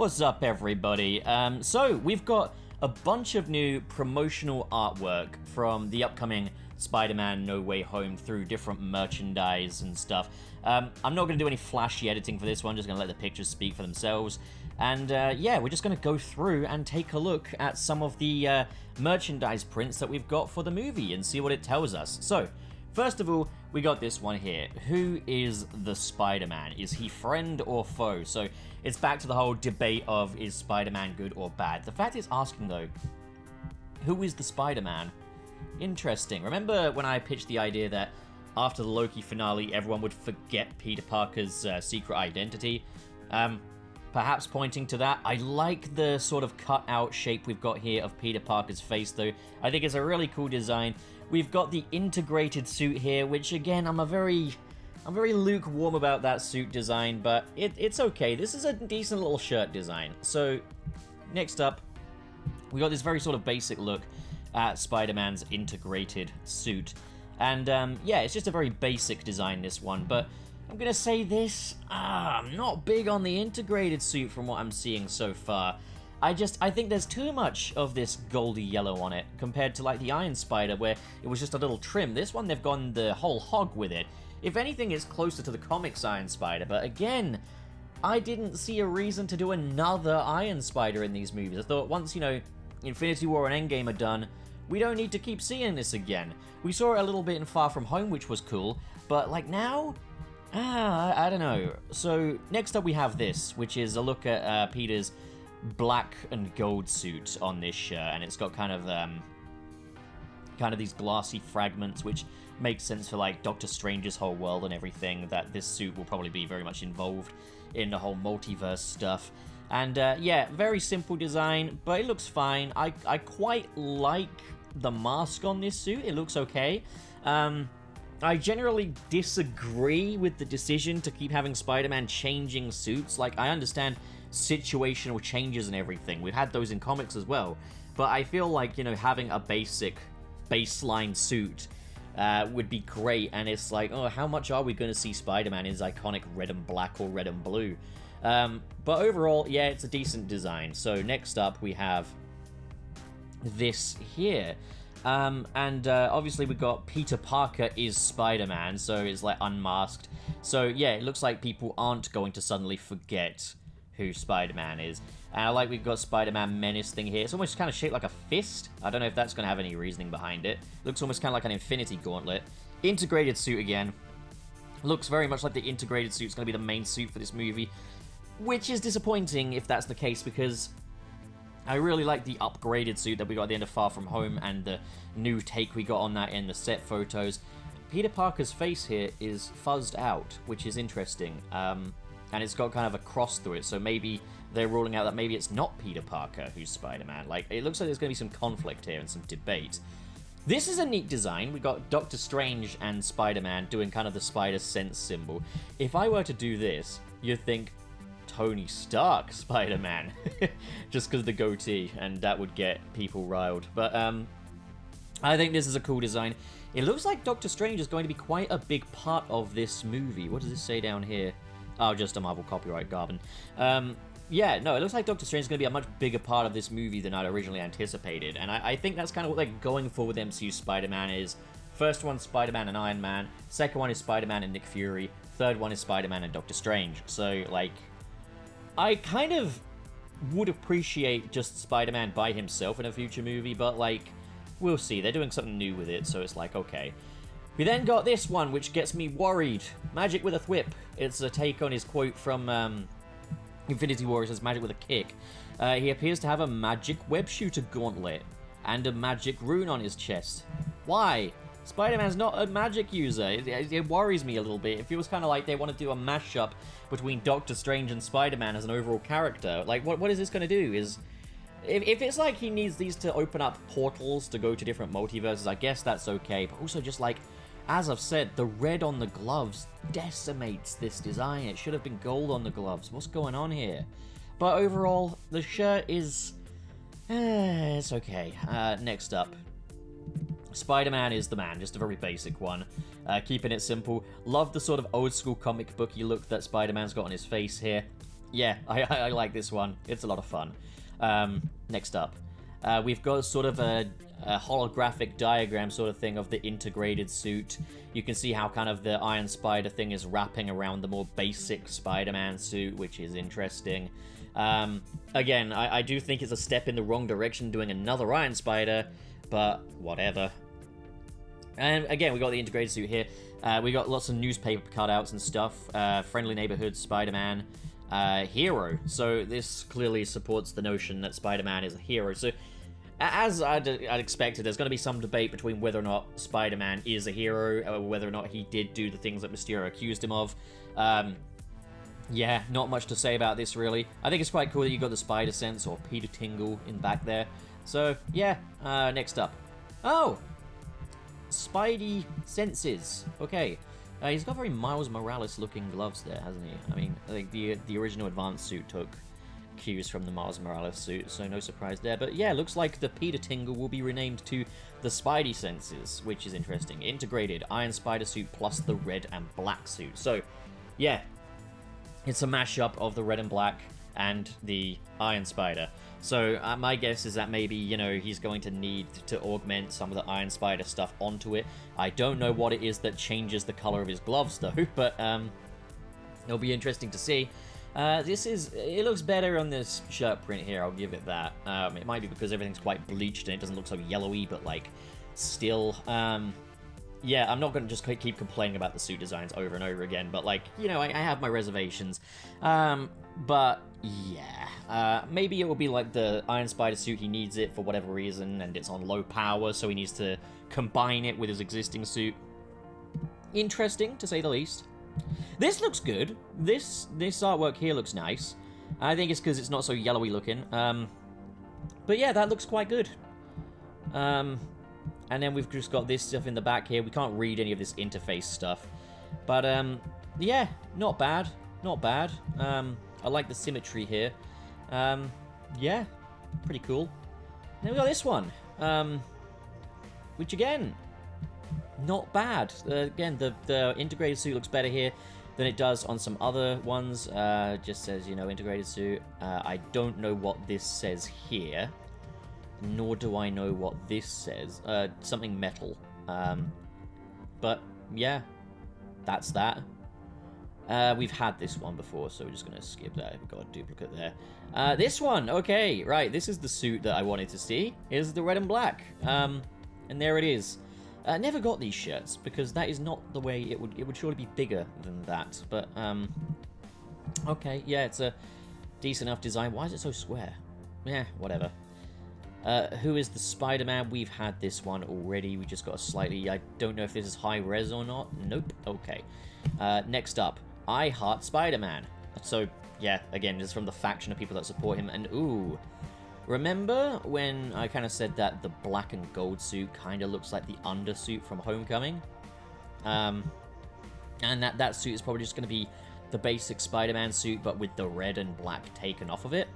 What's up, everybody? So we've got a bunch of new promotional artwork from the upcoming Spider-Man No Way Home through different merchandise and stuff. I'm not going to do any flashy editing for this one, just going to let the pictures speak for themselves. And yeah, we're just going to go through and take a look at some of the merchandise prints that we've got for the movie and see what it tells us. So, first of all, we got this one here. Who is the Spider-Man? Is he friend or foe? So, it's back to the whole debate of, is Spider-Man good or bad? The fact is asking, though, who is the Spider-Man? Interesting. Remember when I pitched the idea that after the Loki finale, everyone would forget Peter Parker's secret identity? Perhaps pointing to that. I like the sort of cut-out shape we've got here of Peter Parker's face, though. I think it's a really cool design. We've got the integrated suit here, which, again, I'm very lukewarm about that suit design, but it's okay. This is a decent little shirt design. So, next up, we got this very sort of basic look at Spider-Man's integrated suit. And, yeah, it's just a very basic design, this one, but I'm gonna say this, I'm not big on the integrated suit from what I'm seeing so far. I think there's too much of this goldy yellow on it compared to like the Iron Spider where it was just a little trim. This one they've gone the whole hog with it. If anything, it's closer to the comics Iron Spider, but again, I didn't see a reason to do another Iron Spider in these movies. I thought once, you know, Infinity War and Endgame are done, we don't need to keep seeing this again. We saw it a little bit in Far From Home, which was cool, but like now, I don't know. So next up we have this, which is a look at Peter's black and gold suit on this shirt, and it's got kind of these glassy fragments, which makes sense for like Doctor Strange's whole world and everything, that this suit will probably be very much involved in the whole multiverse stuff. And yeah, very simple design, but it looks fine. I quite like the mask on this suit. It looks okay. I generally disagree with the decision to keep having Spider-Man changing suits. Like, I understand situational changes and everything. We've had those in comics as well. But I feel like, you know, having a basic baseline suit would be great. And it's like, oh, how much are we going to see Spider-Man in his iconic red and black or red and blue? But overall, yeah, it's a decent design. So next up, we have this here. And obviously we've got Peter Parker is Spider-Man, so it's like unmasked. So yeah, it looks like people aren't going to suddenly forget who Spider-Man is. And I like we've got Spider-Man Menace thing here. It's almost kind of shaped like a fist. I don't know if that's going to have any reasoning behind it. Looks almost kind of like an Infinity Gauntlet. Integrated suit again. Looks very much like the integrated suit's going to be the main suit for this movie, which is disappointing if that's the case, because I really like the upgraded suit that we got at the end of Far From Home and the new take we got on that in the set photos. Peter Parker's face here is fuzzed out, which is interesting. And it's got kind of a cross through it, so maybe they're ruling out that maybe it's not Peter Parker who's Spider-Man. Like, it looks like there's going to be some conflict here and some debate. This is a neat design. We got Doctor Strange and Spider-Man doing kind of the spider sense symbol. If I were to do this, you'd think Tony Stark Spider-Man, just because of the goatee, and that would get people riled. But I think this is a cool design. It looks like Doctor Strange is going to be quite a big part of this movie. What does it say down here? Oh, just a Marvel copyright, Garvin. Yeah, no, it looks like Doctor Strange is going to be a much bigger part of this movie than I'd originally anticipated, and I think that's kind of what they're going for with MCU Spider-Man is, first one's Spider-Man and Iron Man, second one is Spider-Man and Nick Fury, third one is Spider-Man and Doctor Strange. So, like, I kind of would appreciate just Spider-Man by himself in a future movie, but, like, we'll see. They're doing something new with it, so it's like, okay. We then got this one, which gets me worried. Magic with a Thwip. It's a take on his quote from Infinity War. It says, magic with a kick. He appears to have a magic web shooter gauntlet and a magic rune on his chest. Why? Spider-Man's not a magic user. It worries me a little bit. It feels kind of like they want to do a mashup between Doctor Strange and Spider-Man as an overall character. Like, what is this going to do? If it's like he needs these to open up portals to go to different multiverses, I guess that's okay. But also just like, as I've said, the red on the gloves decimates this design. It should have been gold on the gloves. What's going on here? But overall, the shirt is... it's okay. Next up. Spider-Man is the man, just a very basic one. Keeping it simple. Love the sort of old school comic booky look that Spider-Man's got on his face here. Yeah, I like this one. It's a lot of fun. Next up, we've got sort of a holographic diagram sort of thing of the integrated suit. You can see how kind of the Iron Spider thing is wrapping around the more basic Spider-Man suit, which is interesting. Again, I do think it's a step in the wrong direction doing another Iron Spider, but whatever. And again, we got the integrated suit here. We got lots of newspaper cutouts and stuff. Friendly Neighborhood Spider-Man. Hero. So this clearly supports the notion that Spider-Man is a hero. So as I'd expected, there's going to be some debate between whether or not Spider-Man is a hero, or whether or not he did do the things that Mysterio accused him of. Yeah, not much to say about this, really. I think it's quite cool that you got the Spider Sense, or Peter Tingle, in back there. So, yeah, next up. Oh! Spidey Senses. Okay. He's got very Miles Morales-looking gloves there, hasn't he? I mean, I think the original Advanced suit took cues from the Miles Morales suit, so no surprise there. But yeah, looks like the Peter Tingle will be renamed to the Spidey Senses, which is interesting. Integrated Iron Spider suit plus the red and black suit. So, yeah, it's a mashup of the red and black and the Iron Spider. So my guess is that maybe, you know, he's going to need to augment some of the Iron Spider stuff onto it. I don't know what it is that changes the color of his gloves, though, but it'll be interesting to see. It looks better on this shirt print here, I'll give it that. It might be because everything's quite bleached and it doesn't look so yellowy, but, like, still, yeah, I'm not going to just keep complaining about the suit designs over and over again, but, like, you know, I have my reservations. But, yeah, maybe it will be like the Iron Spider suit, he needs it for whatever reason, and it's on low power, so he needs to combine it with his existing suit. Interesting, to say the least. This looks good. This artwork here looks nice. I think it's because it's not so yellowy looking. But yeah, that looks quite good. And then we've just got this stuff in the back here. We can't read any of this interface stuff. But, yeah, not bad. Not bad. I like the symmetry here. Yeah, pretty cool. Then we got this one. Which, again, not bad. Again, the integrated suit looks better here than it does on some other ones. Just says, you know, integrated suit. I don't know what this says here. Nor do I know what this says. Something metal. But, yeah, that's that. We've had this one before, so we're just going to skip that. We've got a duplicate there. This one, okay, right. This is the suit that I wanted to see. Is the red and black. And there it is. Never got these shirts, because that is not the way it would surely be bigger than that. But, okay, yeah, it's a decent enough design. Why is it so square? Yeah, whatever. Who is the Spider-Man? We've had this one already. We just got a slightly... I don't know if this is high res or not. Nope. Okay. Next up, I Heart Spider-Man. So, yeah, again, this is from the faction of people that support him. And, ooh, remember when I kind of said that the black and gold suit kind of looks like the undersuit from Homecoming? And that suit is probably just going to be the basic Spider-Man suit, but with the red and black taken off of it.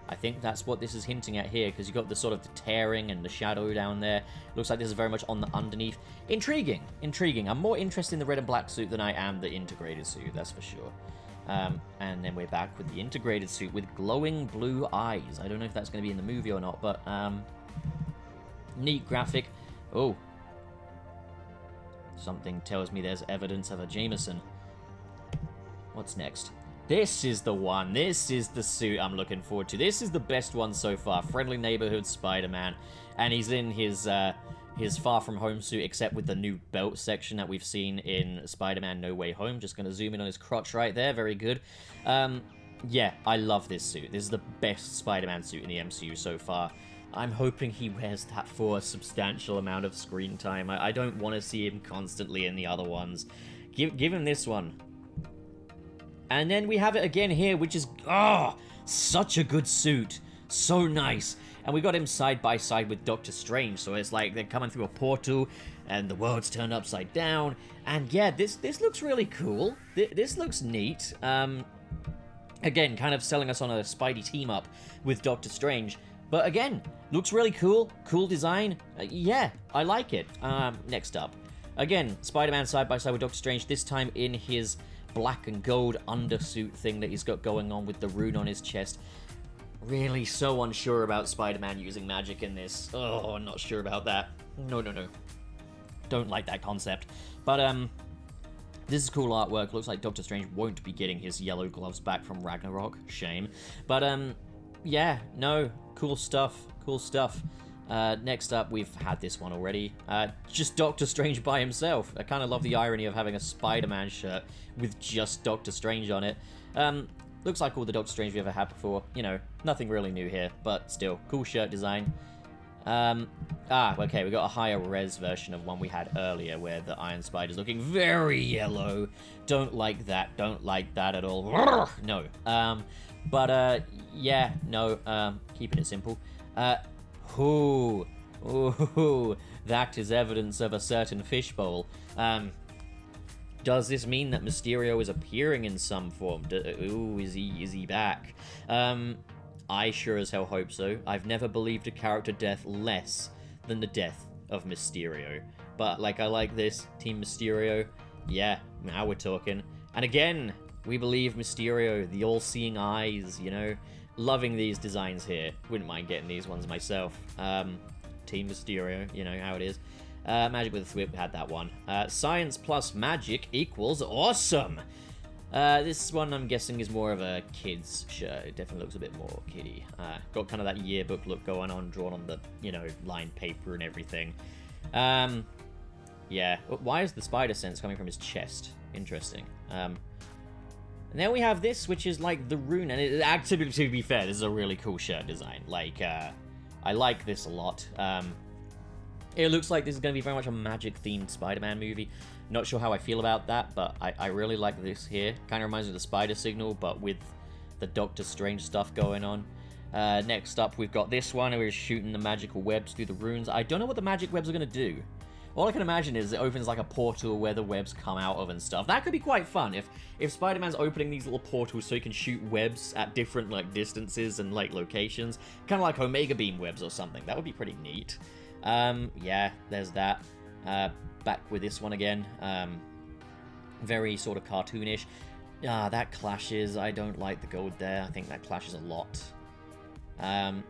I think that's what this is hinting at here, because you've got the sort of the tearing and the shadow down there. Looks like this is very much on the underneath. Intriguing. Intriguing. I'm more interested in the red and black suit than I am the integrated suit, that's for sure. And then we're back with the integrated suit with glowing blue eyes. I don't know if that's going to be in the movie or not, but neat graphic. Oh. Something tells me there's evidence of a Jameson. What's next? This is the one. This is the suit I'm looking forward to. This is the best one so far. Friendly Neighborhood Spider-Man. And he's in his Far From Home suit, except with the new belt section that we've seen in Spider-Man No Way Home. Just going to zoom in on his crotch right there. Very good. Yeah, I love this suit. This is the best Spider-Man suit in the MCU so far. I'm hoping he wears that for a substantial amount of screen time. I don't want to see him constantly in the other ones. Give him this one. And then we have it again here, which is, such a good suit. So nice. And we got him side by side with Doctor Strange, so it's like they're coming through a portal, and the world's turned upside down. And yeah, this looks really cool. This looks neat. Again, kind of selling us on a Spidey team-up with Doctor Strange. But again, looks really cool. Cool design. Yeah, I like it. Next up. Again, Spider-Man side by side with Doctor Strange, this time in his black and gold undersuit thing that he's got going on with the rune on his chest. Really so unsure about Spider-Man using magic in this. Oh, I'm not sure about that. No. Don't like that concept. But, this is cool artwork. Looks like Doctor Strange won't be getting his yellow gloves back from Ragnarok. Shame. But, yeah, no. Cool stuff. Cool stuff. Next up, we've had this one already. Just Doctor Strange by himself. I kind of love the irony of having a Spider-Man shirt with just Doctor Strange on it. Looks like all the Doctor Strange we ever had before. You know, nothing really new here, but still, cool shirt design. Okay, we got a higher res version of one we had earlier where the Iron Spider's looking very yellow. Don't like that at all. No. Yeah, no, keeping it simple. Ooh, that is evidence of a certain fishbowl. Does this mean that Mysterio is appearing in some form? Ooh, is he back? I sure as hell hope so. I've never believed a character death less than the death of Mysterio. But, like, I like this. Team Mysterio. Yeah, now we're talking. And again, we believe Mysterio, the all-seeing eyes, you know. Loving these designs here. Wouldn't mind getting these ones myself. Team Mysterio, you know how it is. Magic with a Whip, had that one. Science plus magic equals awesome! This one I'm guessing is more of a kid's shirt. It definitely looks a bit more kiddie. Got kind of that yearbook look going on, drawn on the, you know, lined paper and everything. Yeah. Why is the spider sense coming from his chest? Interesting. And then we have this, which is like the rune, and it actually, to be fair, this is a really cool shirt design. Like, I like this a lot. It looks like this is going to be very much a magic-themed Spider-Man movie. Not sure how I feel about that, but I really like this here. Kind of reminds me of the Spider Signal, but with the Doctor Strange stuff going on. Next up, we've got this one, where we're shooting the magical webs through the runes. I don't know what the magic webs are going to do. All I can imagine is it opens like a portal where the webs come out of and stuff. That could be quite fun if Spider-Man's opening these little portals so he can shoot webs at different like distances and like locations. Kind of like Omega Beam webs or something. That would be pretty neat. Yeah, there's that. Back with this one again. Very sort of cartoonish. That clashes. I don't like the gold there. I think that clashes a lot.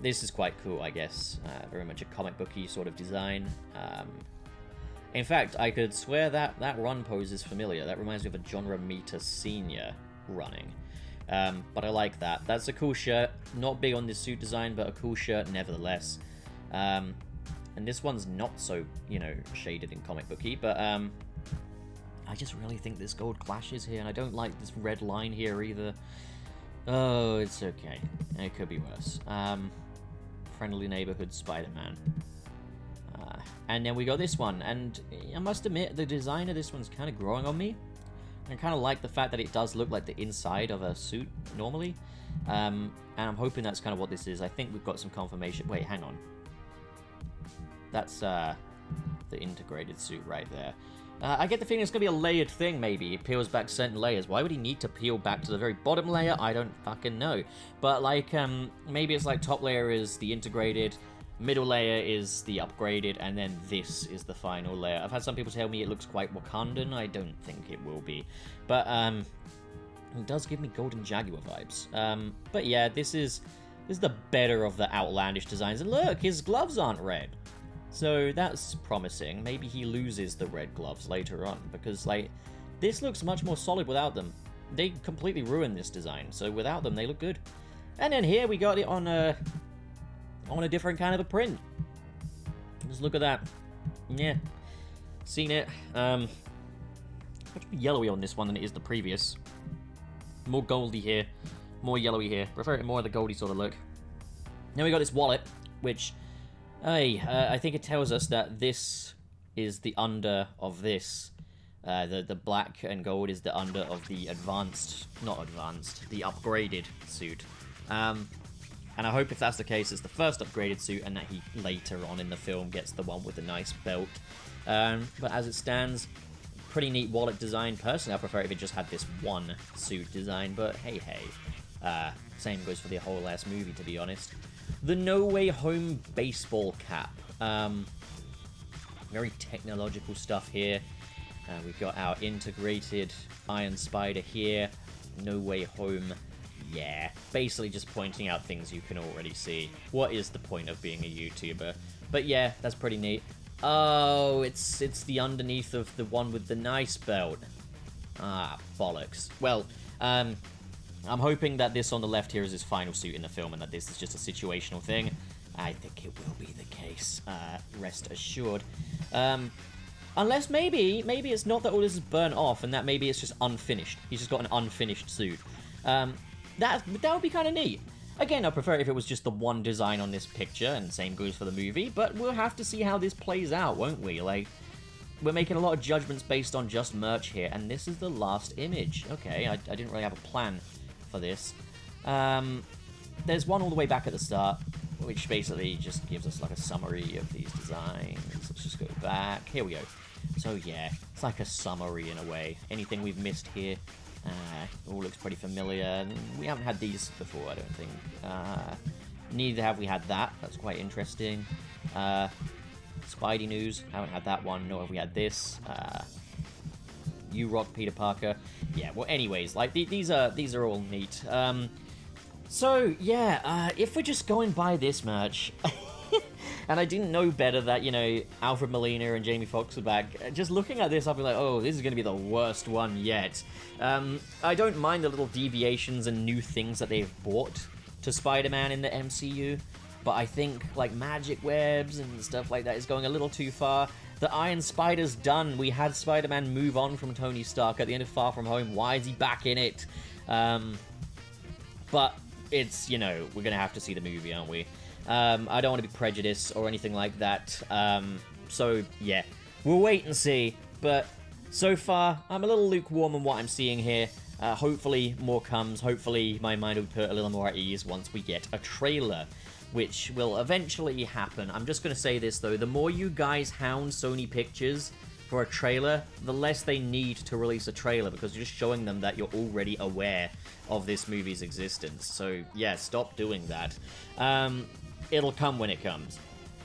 This is quite cool, I guess. Very much a comic booky sort of design. In fact, I could swear that run pose is familiar. That reminds me of a John Romita Sr. running. But I like that. That's a cool shirt. Not big on this suit design, but a cool shirt nevertheless. And this one's not so, you know, shaded and comic booky, but I just really think this gold clashes here, and I don't like this red line here either. Oh, it's okay. It could be worse. Friendly Neighborhood Spider-Man. And then we got this one, and I must admit, the design of this one's kind of growing on me. I kind of like the fact that it does look like the inside of a suit normally. And I'm hoping that's kind of what this is. I think we've got some confirmation. Wait, hang on. That's the integrated suit right there. I get the feeling it's going to be a layered thing, maybe. It peels back certain layers. Why would he need to peel back to the very bottom layer? I don't fucking know. But, like, maybe it's like top layer is the integrated, middle layer is the upgraded, and then this is the final layer. I've had some people tell me it looks quite Wakandan. I don't think it will be. But, it does give me Golden Jaguar vibes. But yeah, this is the better of the outlandish designs. And look, his gloves aren't red. So that's promising. Maybe he loses the red gloves later on, because, like, this looks much more solid without them. They completely ruined this design, so without them, they look good. And then here we got it on a different kind of a print. Just look at that. Yeah. Seen it. Much more yellowy on this one than it is the previous. More goldy here. More yellowy here. Prefer it more of the goldy sort of look. Then we got this wallet, which... I think it tells us that this is the under of this. The black and gold is the under of the the upgraded suit. And I hope if that's the case, it's the first upgraded suit, and that he later on in the film gets the one with the nice belt. But as it stands, pretty neat wallet design. Personally, I prefer if it just had this one suit design, but hey. Same goes for the whole last movie, to be honest. The No Way Home baseball cap. Very technological stuff here. We've got our integrated Iron Spider here. No Way Home. Yeah, basically just pointing out things you can already see. What is the point of being a YouTuber? But yeah, that's pretty neat. Oh, it's the underneath of the one with the nice belt. Ah, bollocks. Well, I'm hoping that this on the left here is his final suit in the film and that this is just a situational thing. I think it will be the case, rest assured. Unless maybe it's not that all this is burnt off and that maybe it's just unfinished. He's just got an unfinished suit. That would be kind of neat. Again, I'd prefer it if it was just the one design on this picture, and same goes for the movie, but we'll have to see how this plays out, won't we? Like, we're making a lot of judgments based on just merch here, and this is the last image. Okay, I didn't really have a plan for this. There's one all the way back at the start, which basically just gives us like a summary of these designs. Let's just go back. Here we go. So yeah, it's like a summary in a way. Anything we've missed here? All looks pretty familiar. We haven't had these before, I don't think. Neither have we had that. That's quite interesting. Spidey news. Haven't had that one. Nor have we had this. You Rock Peter Parker. Yeah. Well, anyways, like these are all neat. So yeah, if we're just going by this merch. And I didn't know better that, you know, Alfred Molina and Jamie Foxx were back. Just looking at this, I'll be like, oh, this is going to be the worst one yet. I don't mind the little deviations and new things that they've brought to Spider-Man in the MCU, but I think, like, magic webs and stuff like that is going a little too far. The Iron Spider's done. We had Spider-Man move on from Tony Stark at the end of Far From Home. Why is he back in it? But it's, you know, we're going to have to see the movie, aren't we? I don't want to be prejudiced or anything like that, so yeah, we'll wait and see, but so far, I'm a little lukewarm on what I'm seeing here. Hopefully more comes, hopefully my mind will put a little more at ease once we get a trailer, which will eventually happen. I'm just going to say this though, the more you guys hound Sony Pictures for a trailer, the less they need to release a trailer, because you're just showing them that you're already aware of this movie's existence, so yeah, stop doing that. It'll come when it comes.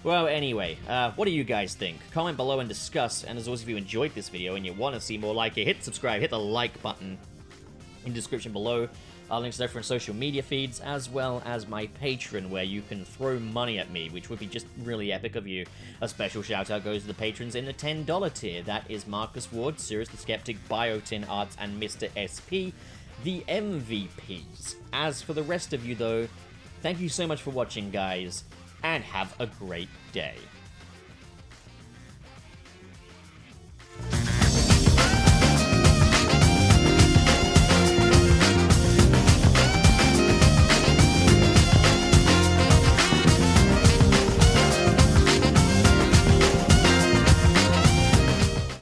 Well, anyway, what do you guys think? Comment below and discuss, and as always, if you enjoyed this video and you want to see more like it, hit subscribe, hit the like button in the description below. Links to different social media feeds, as well as my Patreon, where you can throw money at me, which would be just really epic of you. A special shout-out goes to the patrons in the $10 tier. That is Marcus Ward, Sirius the Skeptic, Biotin Arts, and Mr. SP, the MVPs. As for the rest of you, though, thank you so much for watching, guys, and have a great day.